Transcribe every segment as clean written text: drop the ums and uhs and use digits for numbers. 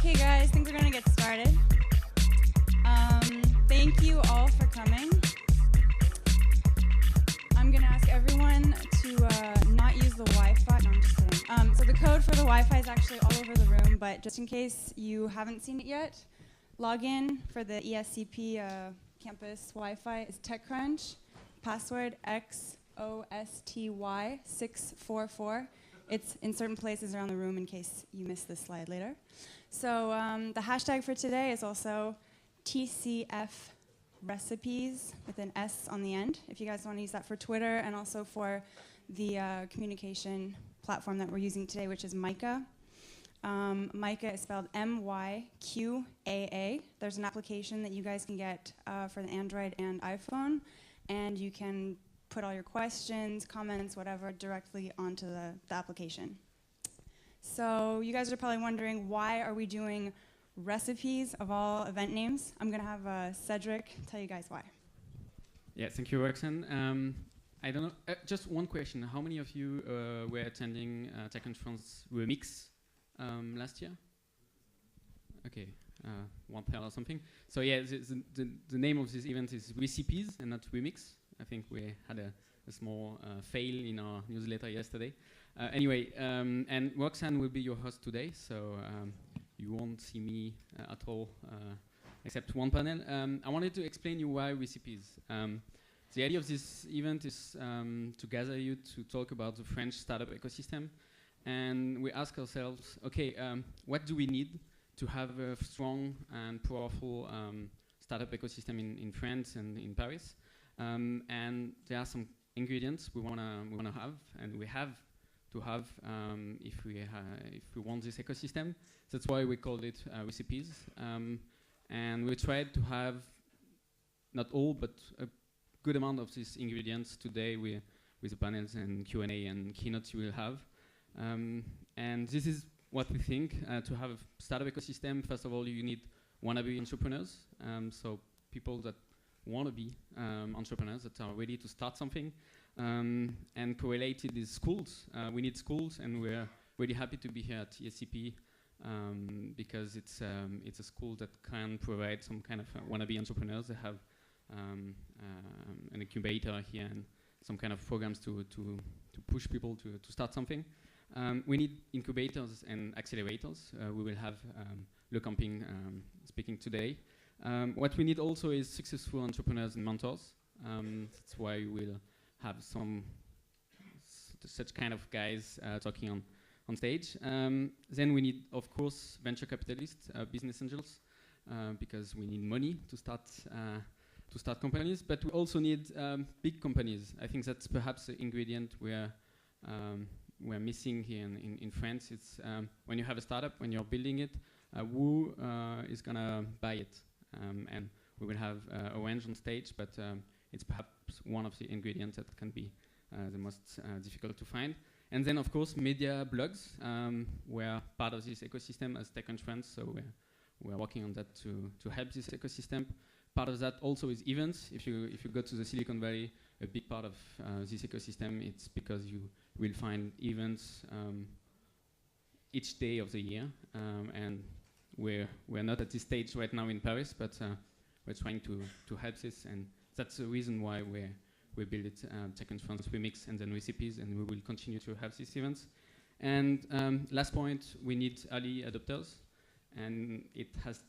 Okay, guys, I think we're going to get started. Thank you all for coming. I'm going to ask everyone to not use the Wi-Fi. No, I'm just kidding. So the code for the Wi-Fi is actually all over the room, but just in case you haven't seen it yet, log in for the ESCP campus Wi-Fi is TechCrunch, password XOSTY644. It's in certain places around the room in case you missed this slide later. So the hashtag for today is also TCFRecipes with an S on the end, if you guys want to use that for Twitter and also for the communication platform that we're using today, which is Mica. Mica is spelled MYQAA. There's an application that you guys can get for the Android and iPhone, and you can put all your questions, comments, whatever, directly onto the application. So you guys are probably wondering, why are we doing recipes of all event names? I'm going to have Cedric tell you guys why. Yeah, thank you, Roxanne. I don't know, just one question. How many of you were attending TechCrunch France Remix last year? Okay, 1/3 or something. So yeah, the name of this event is Recipes and not Remix. I think we had a small fail in our newsletter yesterday. Anyway, and Roxanne will be your host today, so you won't see me at all, except one panel. I wanted to explain you why Recipes. The idea of this event is to gather you to talk about the French startup ecosystem, and we ask ourselves, okay, what do we need to have a strong and powerful startup ecosystem in France and in Paris? And there are some ingredients we wanna have, and we have to have if we want this ecosystem. That's why we called it Recipes. And we tried to have not all, but a good amount of these ingredients today with the panels and Q&A and keynotes you will have. And this is what we think. To have a startup ecosystem, first of all, you need wannabe entrepreneurs. So people that want to be entrepreneurs, that are ready to start something. And correlated is schools. We need schools, and we're really happy to be here at ESCP because it's a school that can provide some kind of wannabe entrepreneurs. They have an incubator here and some kind of programs to push people to start something. We need incubators and accelerators. We will have Le Camping speaking today. What we need also is successful entrepreneurs and mentors. That's why we'll have some such kind of guys talking on stage. Then we need, of course, venture capitalists, business angels, because we need money to start companies. But we also need big companies. I think that's perhaps the ingredient we're missing here in France. It's when you have a startup, when you're building it, who is gonna buy it? And we will have Orange on stage, but it's perhaps one of the ingredients that can be the most difficult to find. And then, of course, media blogs. We're part of this ecosystem as TechCrunch France, so we're working on that to help this ecosystem. Part of that also is events. If you go to the Silicon Valley, a big part of this ecosystem, it's because you will find events each day of the year, and we're not at this stage right now in Paris, but we're trying to help this, and that's the reason why we built it, TechCrunch France Remix and then Recipes, and we will continue to have these events. And last point, we need early adopters, and it has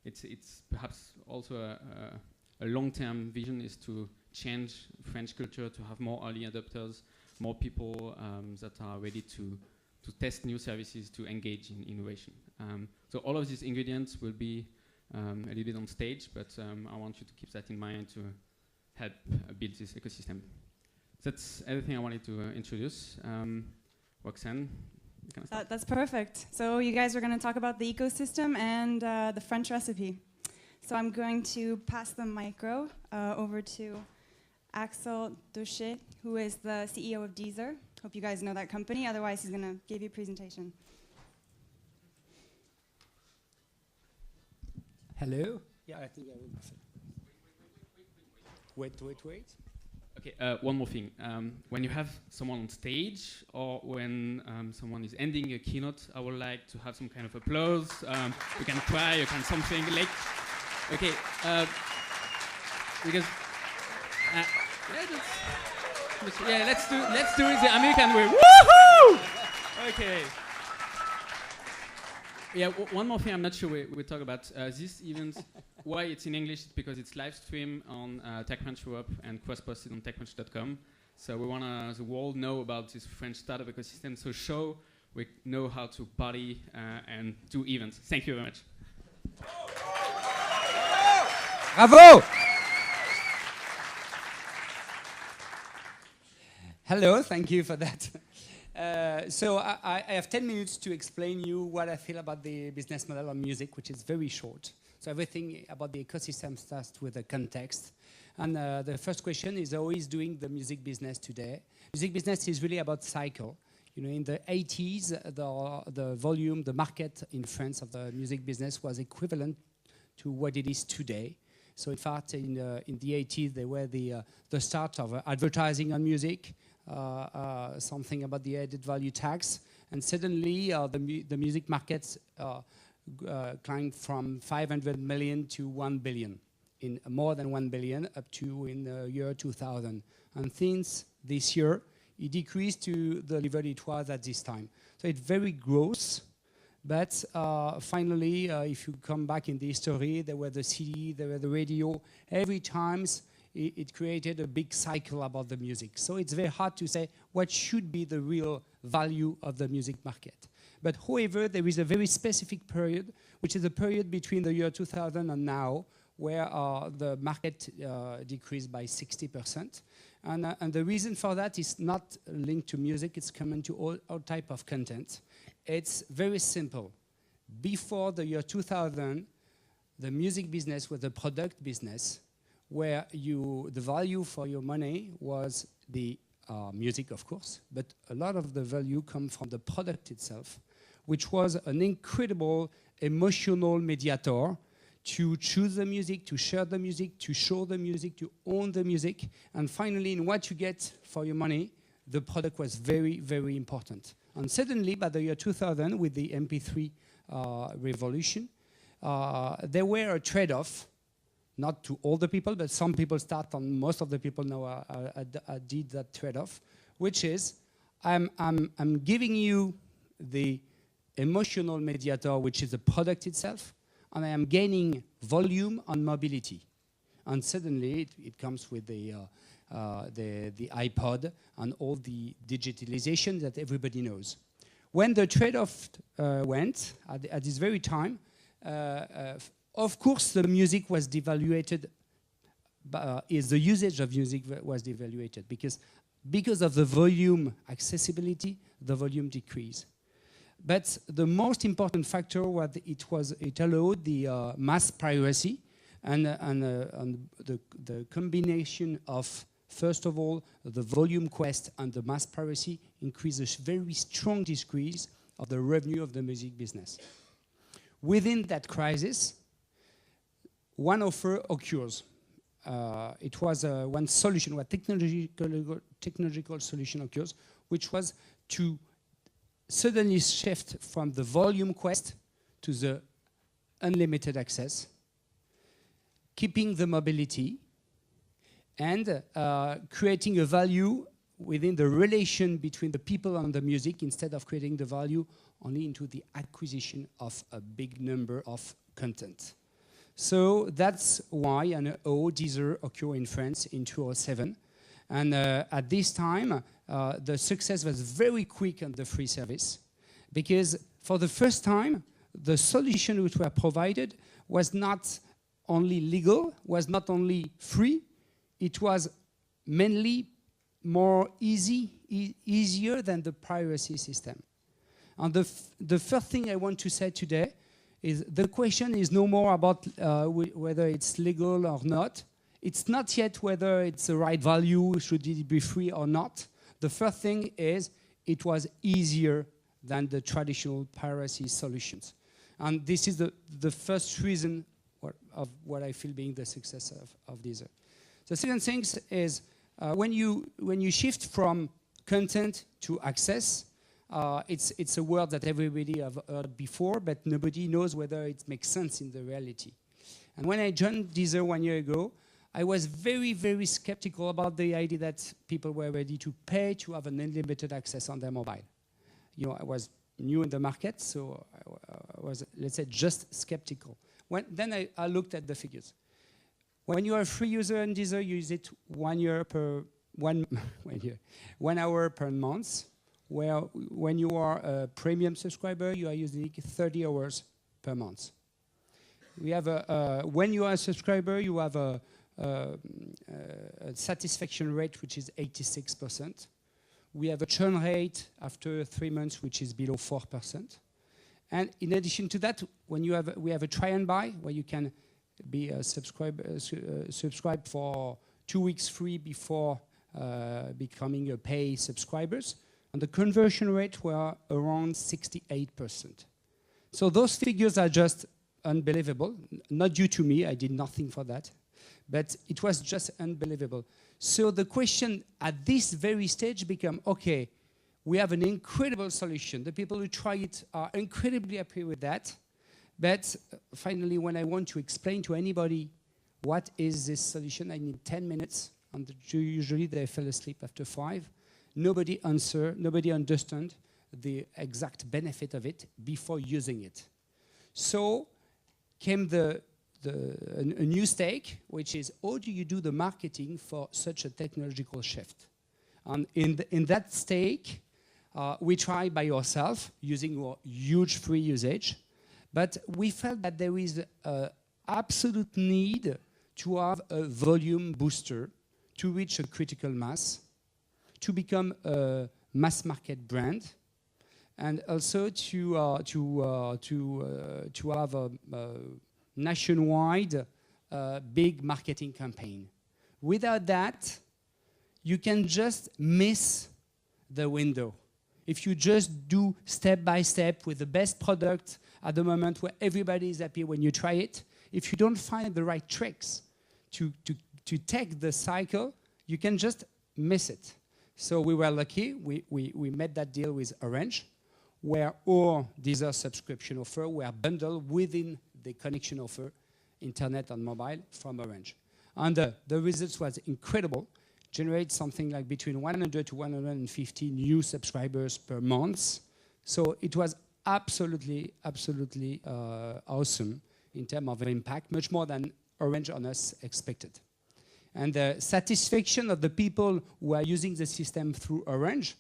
it's perhaps also a long-term vision is to change French culture, to have more early adopters, more people that are ready to test new services, to engage in innovation. So all of these ingredients will be a little bit on stage, but I want you to keep that in mind to help build this ecosystem. That's everything I wanted to introduce. Roxanne, you can start. That's perfect. So you guys are going to talk about the ecosystem and the French recipe. So I'm going to pass the micro over to Axel Dauchez, who is the CEO of Deezer. Hope you guys know that company. Otherwise, he's going to give you a presentation. Hello. Yeah, I think I will. Wait. Okay, one more thing. When you have someone on stage or when someone is ending a keynote, I would like to have some kind of applause. You can cry, you can something like. Okay, because let's do it the American way. Woohoo! Okay. Yeah, one more thing I'm not sure we talk about. This event, why it's in English, because it's live stream on TechCrunch Europe and cross-posted on techcrunch.com. So we want the world know about this French startup ecosystem. So show we know how to party and do events. Thank you very much. Bravo! Hello, thank you for that. So I have 10 minutes to explain you what I feel about the business model of music, which is very short. So everything about the ecosystem starts with the context. And the first question is how is doing the music business today? Music business is really about cycle. You know, in the 80s, the volume, the market in France of the music business was equivalent to what it is today. So in fact, in the 80s, they were the start of advertising on music, something about the added value tax, and suddenly the music markets climbed from 500 million to 1 billion, in more than 1 billion up to in the year 2000. And since this year, it decreased to the level it was at this time. So it's very gross. But finally, if you come back in the history, there were the CD, there were the radio. Every time it created a big cycle about the music. So it's very hard to say what should be the real value of the music market. But however, there is a very specific period, which is a period between the year 2000 and now, where the market decreased by 60%. And the reason for that is not linked to music, it's common to all type of content. It's very simple. Before the year 2000, the music business was a product business where the value for your money was the music, of course, but a lot of the value comes from the product itself, which was an incredible emotional mediator to choose the music, to share the music, to show the music, to own the music. And finally, in what you get for your money, the product was very, very important. And suddenly, by the year 2000, with the MP3 revolution, there were a trade-off, not to all the people, but some people start, and most of the people now did that trade-off, which is, I'm giving you the emotional mediator, which is the product itself, and I am gaining volume on mobility. And suddenly, it comes with the iPod and all the digitalization that everybody knows. When the trade-off went, at this very time, of course the music was devaluated, the usage of music was devaluated, because of the volume accessibility, the volume decreased. But the most important factor was it allowed the mass piracy and the combination of, first of all, the volume quest and the mass piracy increased a very strong decrease of the revenue of the music business. Within that crisis, one offer occurs. It was one solution, one technological solution occurs, which was to suddenly shift from the volume quest to the unlimited access, keeping the mobility, and creating a value within the relation between the people and the music, instead of creating the value only into the acquisition of a big number of content. So that's why an Deezer occurred in France in 2007. And at this time, the success was very quick on the free service, because for the first time, the solution which were provided was not only legal, was not only free, it was mainly more easier than the piracy system. And the first thing I want to say today is the question is no more about whether it's legal or not. It's not yet whether it's the right value, should it be free or not. The first thing is it was easier than the traditional piracy solutions. And this is the first reason of what I feel being the success of Deezer. The second thing is when you shift from content to access, it's a word that everybody have heard before, but nobody knows whether it makes sense in the reality. And when I joined Deezer 1 year ago, I was very, very skeptical about the idea that people were ready to pay to have an unlimited access on their mobile. You know, I was new in the market, so I was, let's say, just skeptical. Then I looked at the figures. When you are a free user in Deezer, you use it 1 year per 1 hour per month. Where when you are a premium subscriber, you are using 30 hours per month. We have when you are a subscriber, you have a satisfaction rate which is 86%. We have a churn rate after 3 months which is below 4%. And in addition to that, we have a try and buy where you can be a subscribe for 2 weeks free before becoming a pay subscribers. And the conversion rate were around 68%. So those figures are just unbelievable. Not due to me, I did nothing for that. But it was just unbelievable. So the question at this very stage became, okay, we have an incredible solution. The people who try it are incredibly happy with that. But finally, when I want to explain to anybody what is this solution, I need 10 minutes. And usually they fell asleep after 5. Nobody understood the exact benefit of it before using it. So came a new stake, which is how do you do the marketing for such a technological shift? And in that stake, we try by ourselves using our huge free usage, but we felt that there is an absolute need to have a volume booster to reach a critical mass, to become a mass market brand, and also to have a nationwide big marketing campaign. Without that, you can just miss the window. If you just do step by step with the best product at the moment where everybody is happy when you try it, if you don't find the right tricks to take the cycle, you can just miss it. So we were lucky. We made that deal with Orange, where all Deezer subscription offer were bundled within the connection offer, internet and mobile, from Orange. And the results was incredible. Generate something like between 100 to 150 new subscribers per month. So it was absolutely awesome in terms of impact, much more than Orange on us expected. And the satisfaction of the people who are using the system through Orange,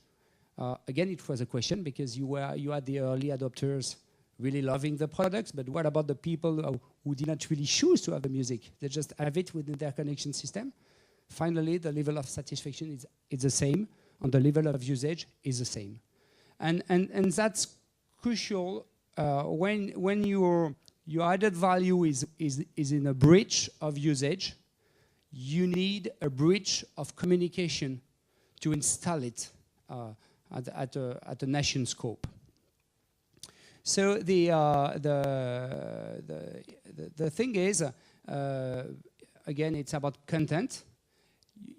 again, it was a question because you had the early adopters really loving the products, but what about the people who did not really choose to have the music? They just have it within their connection system. Finally, the level of satisfaction is the same, and the level of usage is the same. And that's crucial when your added value is in a breach of usage. You need a bridge of communication to install it at a nation scope. So the thing is, again, it's about content.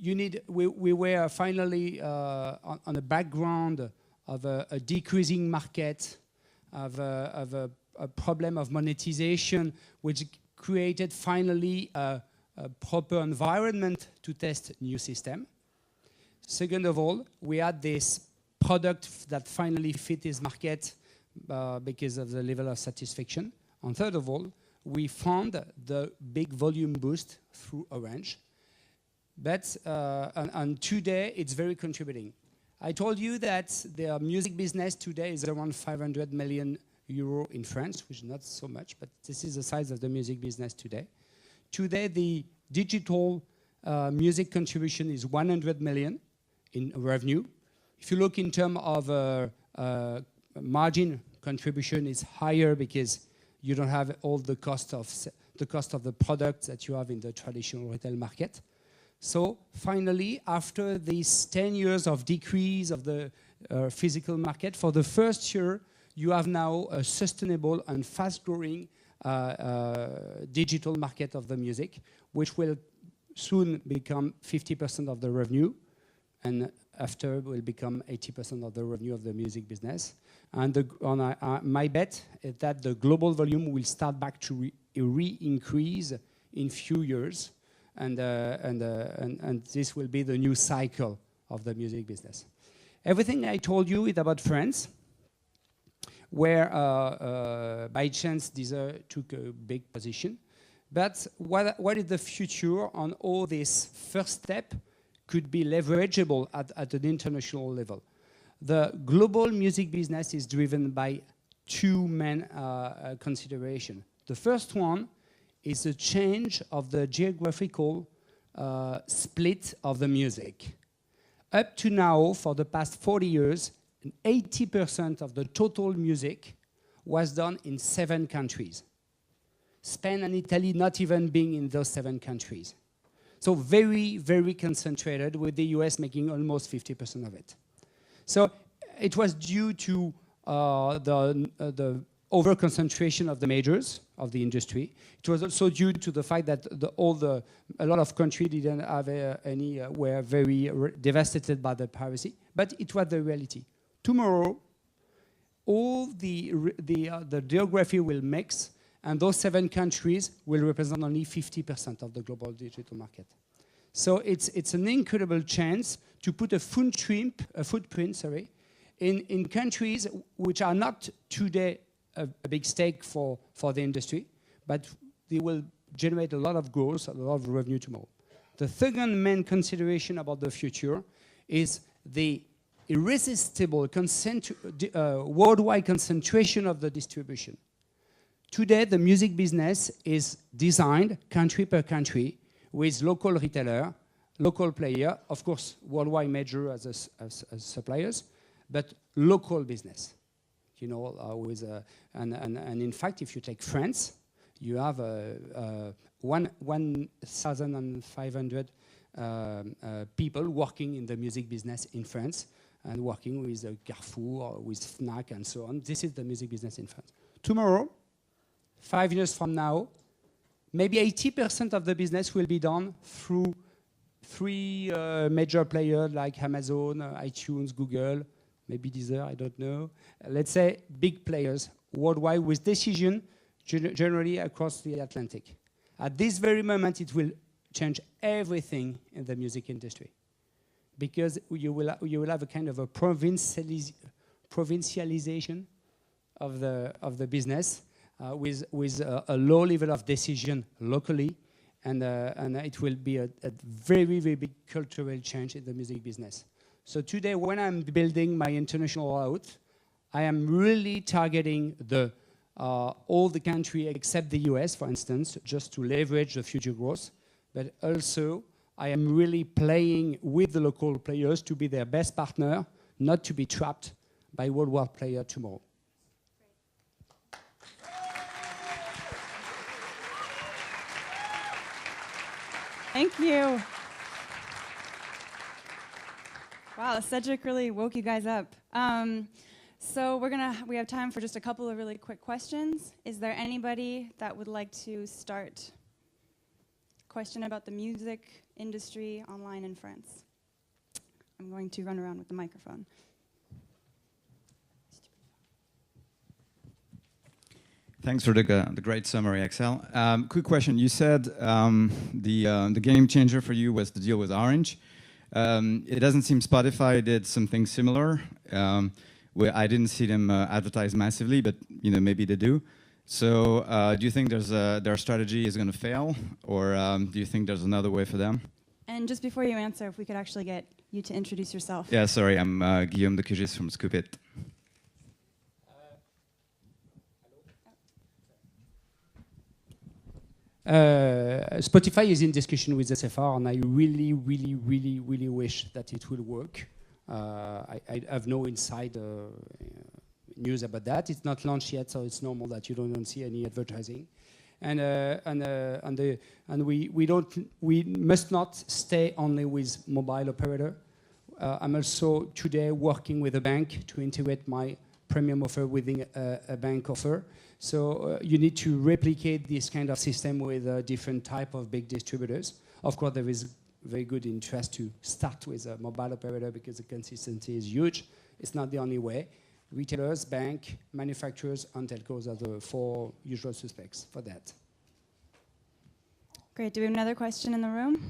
We were finally on a background of a decreasing market, of a problem of monetization, which created finally a proper environment to test new system. Second of all, we had this product that finally fit this market because of the level of satisfaction. And third of all, we found the big volume boost through Orange. But and today, it's very contributing. I told you that the music business today is around 500 million euro in France, which is not so much, but this is the size of the music business today. Today, the digital music contribution is 100 million in revenue. If you look in terms of margin contribution, is higher because you don't have all the cost of the products that you have in the traditional retail market. So finally, after these 10 years of decrease of the physical market, for the first year, you have now a sustainable and fast-growing digital market of the music, which will soon become 50% of the revenue, and after will become 80% of the revenue of the music business. And my bet is that the global volume will start back to re-increase in few years, and this will be the new cycle of the music business. Everything I told you is about France, where by chance Deezer took a big position. But what is the future on all this first step could be leverageable at an international level? The global music business is driven by two main considerations. The first one is a change of the geographical split of the music. Up to now, for the past 40 years, 80% of the total music was done in 7 countries. Spain and Italy not even being in those 7 countries. So very, very concentrated, with the US making almost 50% of it. So it was due to the over-concentration of the majors of the industry. It was also due to the fact that a lot of countries didn't have were very devastated by the piracy, but it was the reality. Tomorrow, all the geography will mix, and those 7 countries will represent only 50% of the global digital market. So it's an incredible chance to put a footprint, in countries which are not today a big stake for the industry, but they will generate a lot of growth, a lot of revenue tomorrow. The second main consideration about the future is the irresistible worldwide concentration of the distribution. Today, the music business is designed country per country with local retailer, local player, of course, worldwide major as suppliers, but local business. You know, and in fact, if you take France, you have 1,500 people working in the music business in France, and working with Carrefour, with Fnac, and so on. This is the music business in France. Tomorrow, 5 years from now, maybe 80% of the business will be done through 3 major players like Amazon, iTunes, Google, maybe Deezer, I don't know. Let's say big players worldwide with decision generally across the Atlantic. At this very moment, it will change everything in the music industry, because you will have a kind of a provincialization of the business with a low level of decision locally, and it will be a very, very big cultural change in the music business. So today, when I'm building my international route, I am really targeting all the country except the US, for instance, just to leverage the future growth. But also, I am really playing with the local players to be their best partner, not to be trapped by worldwide player tomorrow. Thank you. Wow, Cedric really woke you guys up. So we have time for just a couple of really quick questions. Is there anybody that would like to start? Question about the music industry online in France. I'm going to run around with the microphone. Thanks for the great summary, Axel. Quick question. You said the game changer for you was the deal with Orange. It doesn't seem Spotify did something similar, where I didn't see them advertise massively, but maybe they do. So do you think their strategy is going to fail, or do you think there's another way for them? And just before you answer, if we could actually get you to introduce yourself. Yeah, sorry, I'm Guillaume de Cugis from Scoopit. Spotify is in discussion with SFR, and I really, really, really, really wish that it will work. I have no inside news about that. It's not launched yet, so it's normal that you don't see any advertising. And we must not stay only with mobile operator. I'm also today working with a bank to integrate my premium offer within a bank offer. So you need to replicate this kind of system with different type of big distributors. Of course, there is very good interest to start with a mobile operator because the consistency is huge. It's not the only way. Retailers, bank, manufacturers, and telcos are the 4 usual suspects for that. Great. Do we have another question in the room?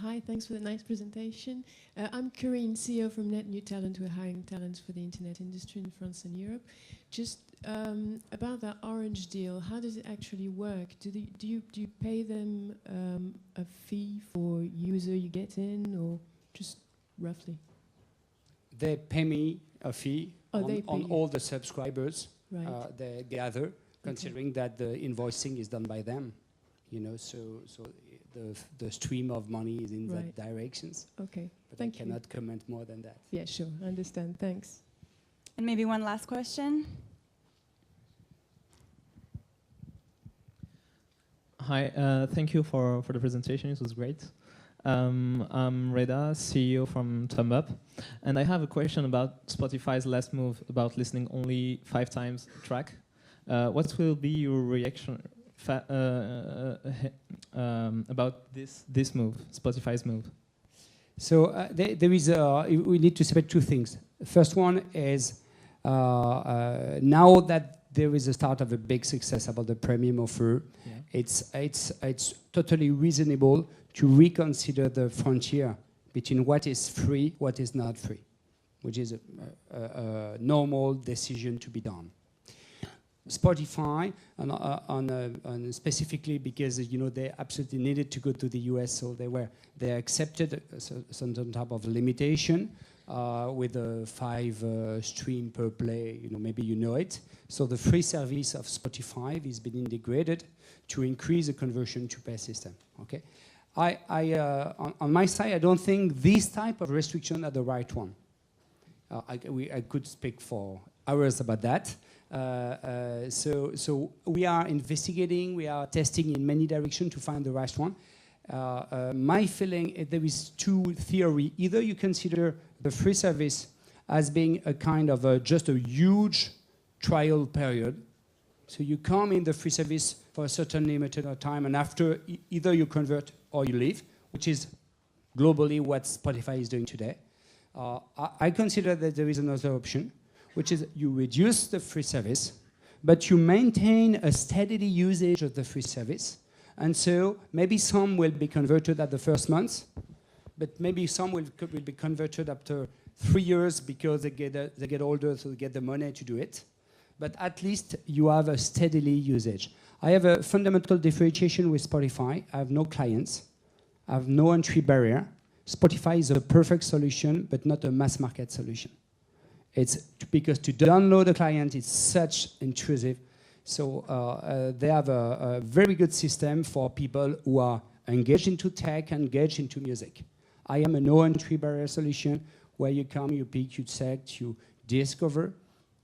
Hi, thanks for the nice presentation. I'm Corinne, CEO from Net New Talent. We're hiring talents for the internet industry in France and Europe. Just about that Orange deal, how does it actually work? Do you pay them a fee for user you get in, or just roughly? They pay me a fee on all the subscribers they gather, considering that the invoicing is done by them. You know, so the stream of money is in that directions. Okay, but thank I cannot comment more than that. Yeah, sure, I understand. Thanks. And maybe one last question. Hi, thank you for the presentation. It was great. I'm Reda, CEO from Thumb Up, and I have a question about Spotify's last move about listening only 5 times a track. What will be your reaction about this move, Spotify's move? So there is we need to separate 2 things. The first one is now that there is a start of a big success about the premium offer, it's totally reasonable to reconsider the frontier between what is free, what is not free, which is a normal decision to be done. Spotify, and specifically because they absolutely needed to go to the US, so they accepted some type of limitation with a 5 stream per play. Maybe you know it. So the free service of Spotify has been integrated to increase the conversion to pay system. Okay, on my side, I don't think this type of restriction are the right one. I could speak for hours about that. So we are investigating, we are testing in many directions to find the right one. My feeling is there is 2 theories. Either you consider the free service as being a kind of just a huge trial period. So you come in the free service for a certain limited time, and after either you convert or you leave, which is globally what Spotify is doing today. I consider that there is another option, which is you reduce the free service, but you maintain a steady usage of the free service. And so maybe some will be converted at the first month, but maybe some will be converted after 3 years because they get older, so they get the money to do it. But at least you have a steadily usage. I have a fundamental differentiation with Spotify. I have no clients. I have no entry barrier. Spotify is a perfect solution, but not a mass market solution. It's because to download a client is such intrusive. So they have a very good system for people who are engaged into tech, engaged into music. I am a no entry barrier solution where you come, you pick, you select, you discover,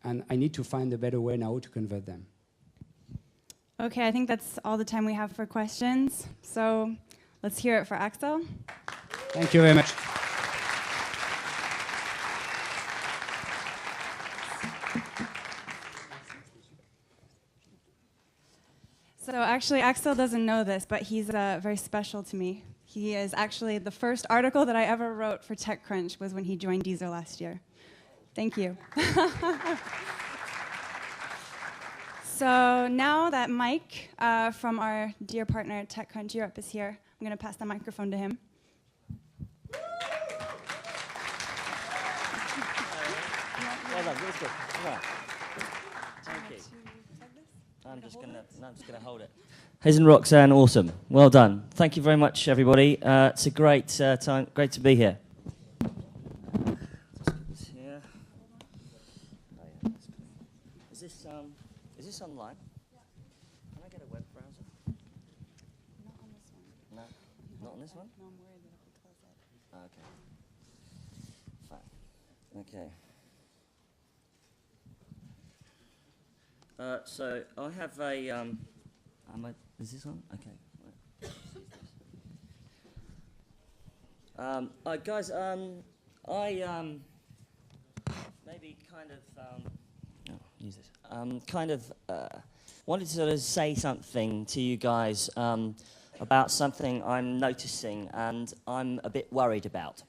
and I need to find a better way now to convert them. Okay, I think that's all the time we have for questions. So let's hear it for Axel. Thank you very much. So actually, Axel doesn't know this, but he's very special to me. He is actually the first article that I ever wrote for TechCrunch was when he joined Deezer last year. Thank you. So now that Mike from our dear partner TechCrunch Europe is here, I'm going to pass the microphone to him. Well done, that's good. Right. Thank you. I'm just gonna hold it. Hayes and Roxanne, awesome. Well done. Thank you very much, everybody. It's a great time. Great to be here. Is this online? Can I get a web browser? Not on this one. No, not on this one. No, I'm worried that I'll close it. Okay. Fine. So I have a. Is this on? Okay. Guys, maybe maybe kind of use this. Wanted to sort of say something to you guys about something I'm noticing and I'm a bit worried about.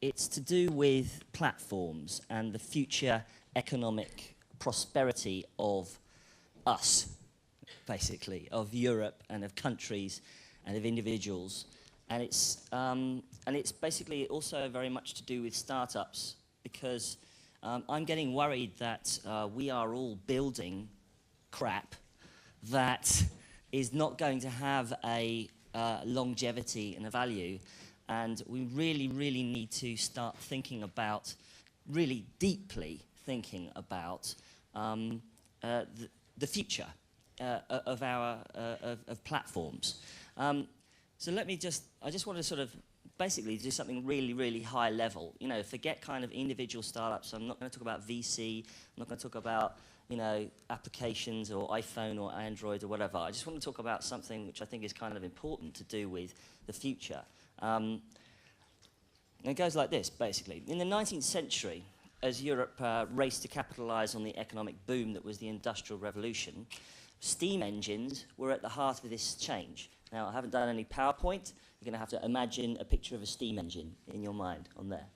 It's to do with platforms and the future economic prosperity of us, basically, of Europe and of countries and of individuals. And it's basically also very much to do with startups, because I'm getting worried that we are all building crap that is not going to have a longevity and a value. And we really, really need to start thinking about, really deeply thinking about the future of our platforms. So I just want to sort of basically do something really, really high level. You know, forget kind of individual startups. I'm not going to talk about VC. I'm not going to talk about, you know, applications or iPhone or Android or whatever. I just want to talk about something which I think is kind of important to do with the future. And it goes like this, basically. In the 19th century, as Europe raced to capitalize on the economic boom that was the Industrial Revolution, steam engines were at the heart of this change. Now, I haven't done any PowerPoint. You're going to have to imagine a picture of a steam engine in your mind on there.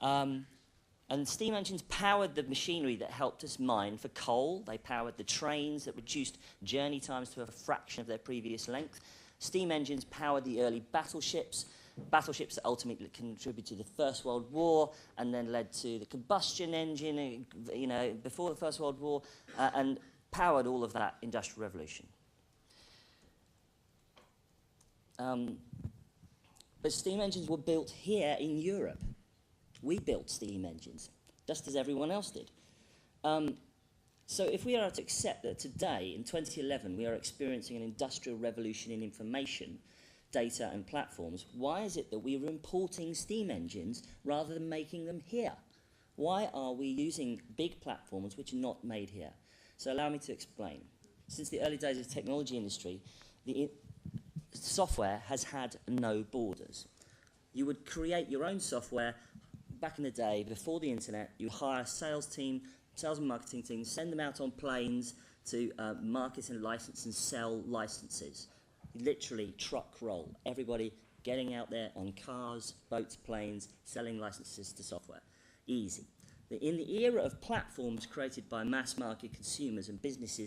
And steam engines powered the machinery that helped us mine for coal. They powered the trains that reduced journey times to a fraction of their previous length. Steam engines powered the early battleships that ultimately contributed to the First World War and then led to the combustion engine, you know, before the First World War, and powered all of that Industrial Revolution. But steam engines were built here in Europe. We built steam engines, just as everyone else did. So if we are to accept that today, in 2011, we are experiencing an industrial revolution in information, data and platforms, why is it that we are importing steam engines rather than making them here? Why are we using big platforms which are not made here? So allow me to explain. Since the early days of the technology industry, the software has had no borders. You would create your own software. Back in the day, before the internet, you hire a sales and marketing team, send them out on planes to market and license and sell licenses. Literally truck roll. Everybody getting out there on cars, boats, planes, selling licenses to software. Easy. In the era of platforms created by mass market consumers and business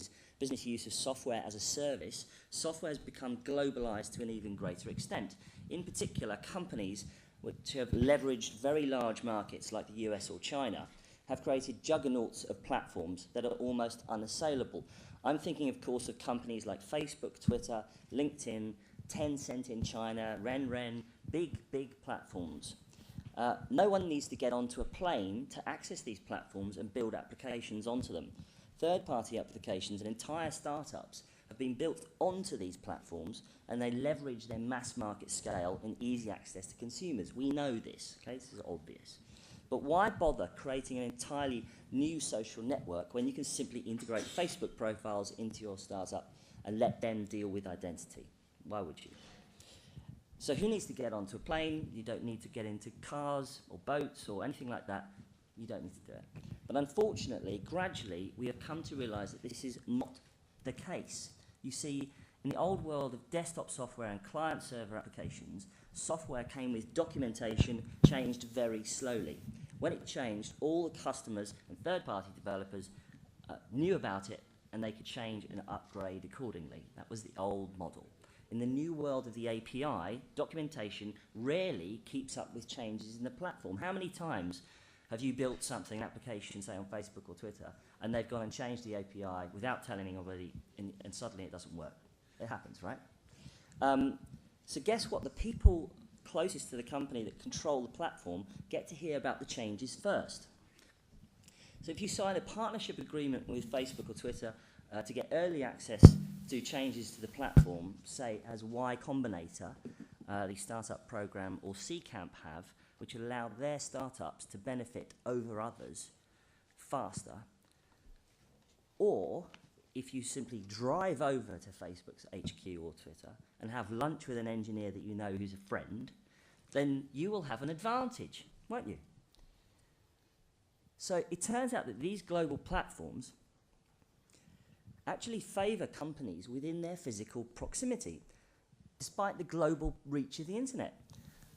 use of software as a service, software has become globalized to an even greater extent. In particular, companies which have leveraged very large markets like the US or China have created juggernauts of platforms that are almost unassailable. I'm thinking, of course, of companies like Facebook, Twitter, LinkedIn, Tencent in China, Renren, big platforms. No one needs to get onto a plane to access these platforms and build applications onto them. Third-party applications and entire startups have been built onto these platforms, and they leverage their mass market scale and easy access to consumers. We know this, okay? This is obvious. But why bother creating an entirely new social network when you can simply integrate Facebook profiles into your startup and let them deal with identity? Why would you? So who needs to get onto a plane? You don't need to get into cars or boats or anything like that. You don't need to do it. But unfortunately, gradually, we have come to realize that this is not the case. You see, in the old world of desktop software and client-server applications, software came with documentation, changed very slowly. When it changed, all the customers and third-party developers knew about it, and they could change and upgrade accordingly. That was the old model. In the new world of the API, documentation rarely keeps up with changes in the platform. How many times have you built something, an application, say on Facebook or Twitter, and they've gone and changed the API without telling anybody, and suddenly it doesn't work? It happens, right? So guess what? The people closest to the company that control the platform get to hear about the changes first. So if you sign a partnership agreement with Facebook or Twitter to get early access to changes to the platform, say as Y Combinator, the startup program, or C-Camp have, which allow their startups to benefit over others faster, or if you simply drive over to Facebook's HQ or Twitter and have lunch with an engineer that you know who's a friend, then you will have an advantage, won't you? So it turns out that these global platforms actually favor companies within their physical proximity, despite the global reach of the internet.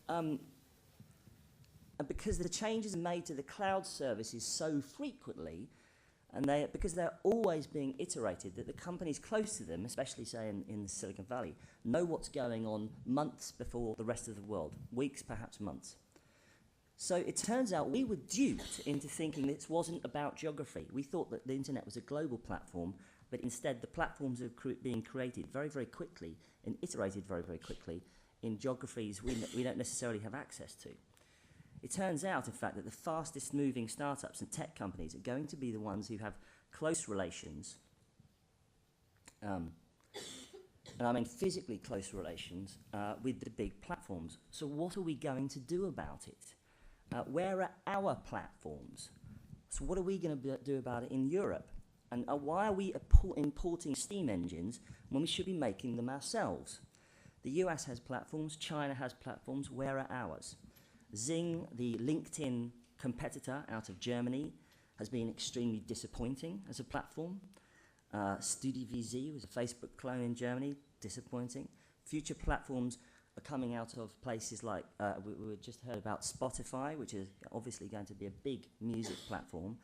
And because the changes made to the cloud services so frequently, and because they're always being iterated, that the companies close to them, especially say in Silicon Valley, know what's going on months before the rest of the world, weeks, perhaps months. So it turns out we were duped into thinking this wasn't about geography. We thought that the internet was a global platform, but instead the platforms are being created very, very quickly and iterated very, very quickly in geographies we don't necessarily have access to. It turns out, in fact, that the fastest moving startups and tech companies are going to be the ones who have close relations, and I mean physically close relations, with the big platforms. So what are we going to do about it? Where are our platforms? So what are we going to do about it in Europe? And why are we importing steam engines when we should be making them ourselves? The US has platforms, China has platforms, where are ours? Xing, the LinkedIn competitor out of Germany, has been extremely disappointing as a platform. StudiVZ was a Facebook clone in Germany, disappointing. Future platforms are coming out of places like, we just heard about Spotify, which is obviously going to be a big music platform.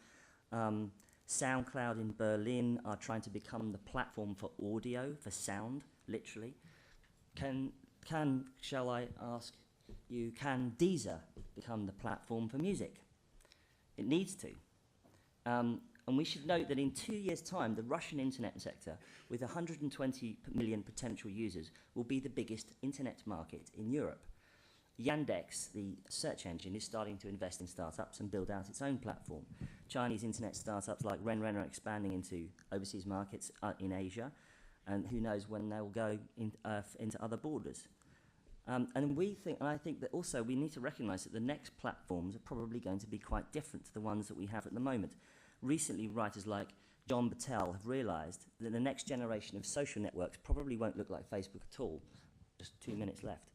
SoundCloud in Berlin are trying to become the platform for audio, for sound, literally. Shall I ask you, can Deezer become the platform for music? It needs to. And we should note that in 2 years' time, the Russian internet sector, with 120 million potential users, will be the biggest internet market in Europe. Yandex, the search engine, is starting to invest in startups and build out its own platform. Chinese internet startups like RenRen are expanding into overseas markets in Asia, and who knows when they will go into other borders. And I think that also we need to recognize that the next platforms are probably going to be quite different to the ones that we have at the moment. Recently, writers like John Battelle have realized that the next generation of social networks probably won't look like Facebook at all. Just 2 minutes left.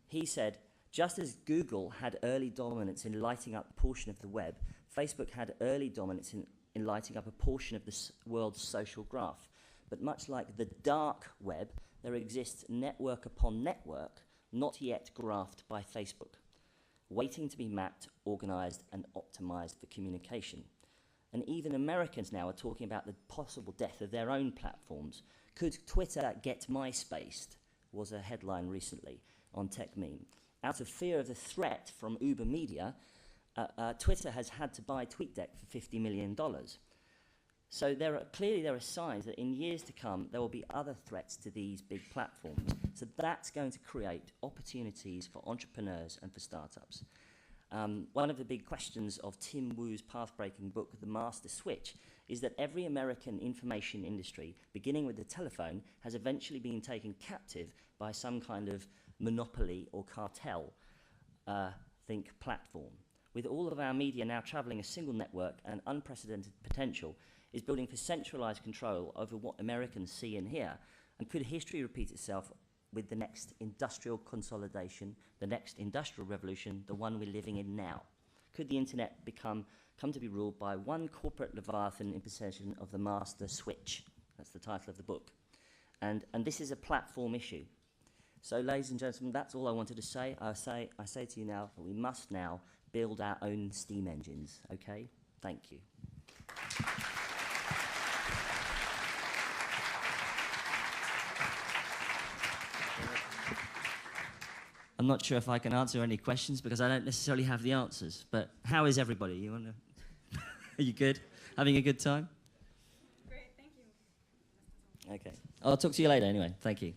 He said, just as Google had early dominance in lighting up a portion of the web, Facebook had early dominance in lighting up a portion of the world's social graph. But much like the dark web, there exists network upon network, not yet graphed by Facebook, waiting to be mapped, organized, and optimized for communication. And even Americans now are talking about the possible death of their own platforms. Could Twitter get MySpaced? Was a headline recently on TechMeme. Out of fear of the threat from Uber Media, Twitter has had to buy TweetDeck for $50 million. So clearly there are signs that in years to come there will be other threats to these big platforms. So that's going to create opportunities for entrepreneurs and for startups. One of the big questions of Tim Wu's path-breaking book, The Master Switch, is that every American information industry, beginning with the telephone, has eventually been taken captive by some kind of monopoly or cartel, think platform. With all of our media now traveling a single network, and unprecedented potential is building for centralized control over what Americans see and hear. And could history repeat itself with the next industrial consolidation, the next industrial revolution, the one we're living in now? Could the internet come to be ruled by one corporate leviathan in possession of the master switch? That's the title of the book. And this is a platform issue. So, ladies and gentlemen, that's all I wanted to say. I say to you now that we must now build our own steam engines, okay? Thank you. I'm not sure if I can answer any questions because I don't necessarily have the answers, but how is everybody? You want to? Are you good? Having a good time? Great, thank you. Okay. I'll talk to you later anyway. Thank you.